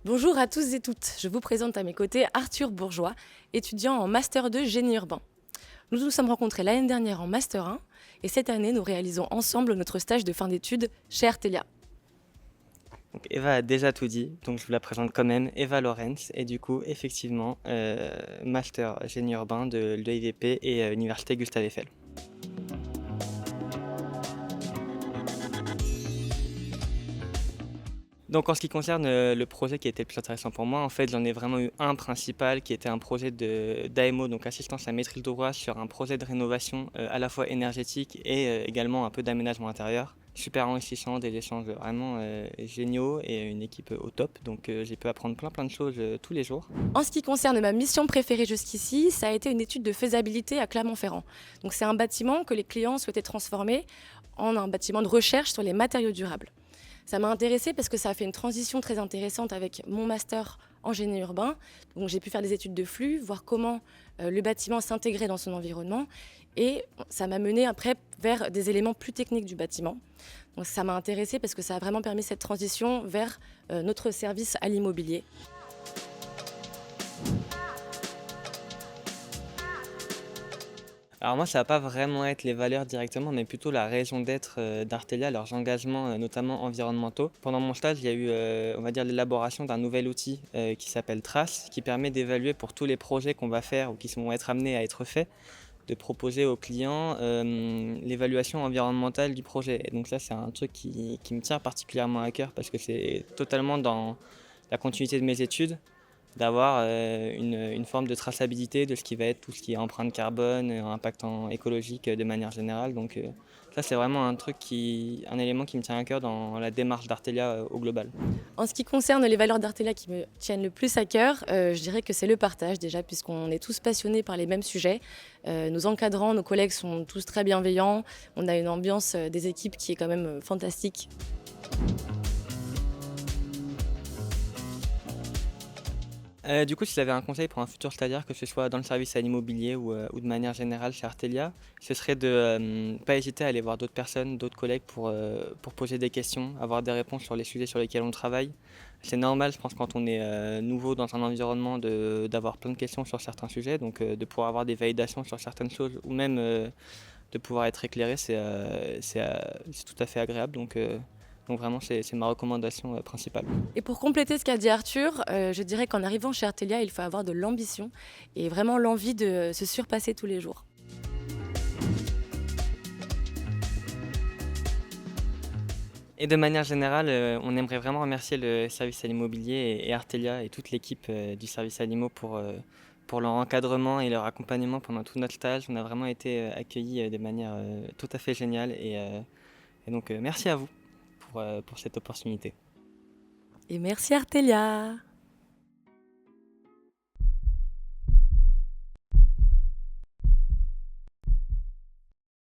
Bonjour à tous et toutes, je vous présente à mes côtés Arthur Bourgeois, étudiant en Master 2 Génie urbain. Nous nous sommes rencontrés l'année dernière en Master 1 et cette année nous réalisons ensemble notre stage de fin d'études chez Artelia. Donc Eva a déjà tout dit, donc je vous la présente quand même, Eva Lorenz, et du coup, effectivement, master génie urbain de l'EIVP et Université Gustave Eiffel. Donc en ce qui concerne le projet qui était le plus intéressant pour moi, en fait j'en ai vraiment eu un principal qui était un projet d'AMO, donc assistance à maîtrise d'ouvrage sur un projet de rénovation à la fois énergétique et également un peu d'aménagement intérieur. Super enrichissant, des échanges vraiment géniaux et une équipe au top, donc j'ai pu apprendre plein de choses tous les jours. En ce qui concerne ma mission préférée jusqu'ici, ça a été une étude de faisabilité à Clermont-Ferrand. Donc c'est un bâtiment que les clients souhaitaient transformer en un bâtiment de recherche sur les matériaux durables. Ça m'a intéressée parce que ça a fait une transition très intéressante avec mon master en génie urbain. Donc j'ai pu faire des études de flux, voir comment le bâtiment s'intégrait dans son environnement. Et ça m'a mené après vers des éléments plus techniques du bâtiment. Donc ça m'a intéressée parce que ça a vraiment permis cette transition vers notre service à l'immobilier. Alors moi, ça va pas vraiment être les valeurs directement, mais plutôt la raison d'être d'Artelia, leurs engagements, notamment environnementaux. Pendant mon stage, il y a eu, on va dire, l'élaboration d'un nouvel outil qui s'appelle Trace, qui permet d'évaluer pour tous les projets qu'on va faire ou qui vont être amenés à être faits, de proposer aux clients l'évaluation environnementale du projet. Et donc ça, c'est un truc qui me tient particulièrement à cœur parce que c'est totalement dans la continuité de mes études d'avoir une forme de traçabilité de ce qui va être tout ce qui est empreinte carbone, impact écologique de manière générale. Donc ça c'est vraiment un élément qui me tient à cœur dans la démarche d'Artelia au global. En ce qui concerne les valeurs d'Artelia qui me tiennent le plus à cœur, je dirais que c'est le partage déjà, puisqu'on est tous passionnés par les mêmes sujets. Nos encadrants, nos collègues sont tous très bienveillants. On a une ambiance des équipes qui est quand même fantastique. Du coup, si j'avais un conseil pour un futur stagiaire, que ce soit dans le service à l'immobilier ou de manière générale chez Artelia, ce serait de ne pas hésiter à aller voir d'autres personnes, d'autres collègues pour poser des questions, avoir des réponses sur les sujets sur lesquels on travaille. C'est normal, je pense, quand on est nouveau dans un environnement, d'avoir plein de questions sur certains sujets, donc de pouvoir avoir des validations sur certaines choses ou même de pouvoir être éclairé, c'est tout à fait agréable. Donc vraiment, c'est ma recommandation principale. Et pour compléter ce qu'a dit Arthur, je dirais qu'en arrivant chez Artelia, il faut avoir de l'ambition et vraiment l'envie de se surpasser tous les jours. Et de manière générale, on aimerait vraiment remercier le service à l'immobilier et Artelia et toute l'équipe du service à l'immo pour leur encadrement et leur accompagnement pendant tout notre stage. On a vraiment été accueillis de manière tout à fait géniale et donc merci à vous pour cette opportunité. Et merci Artelia!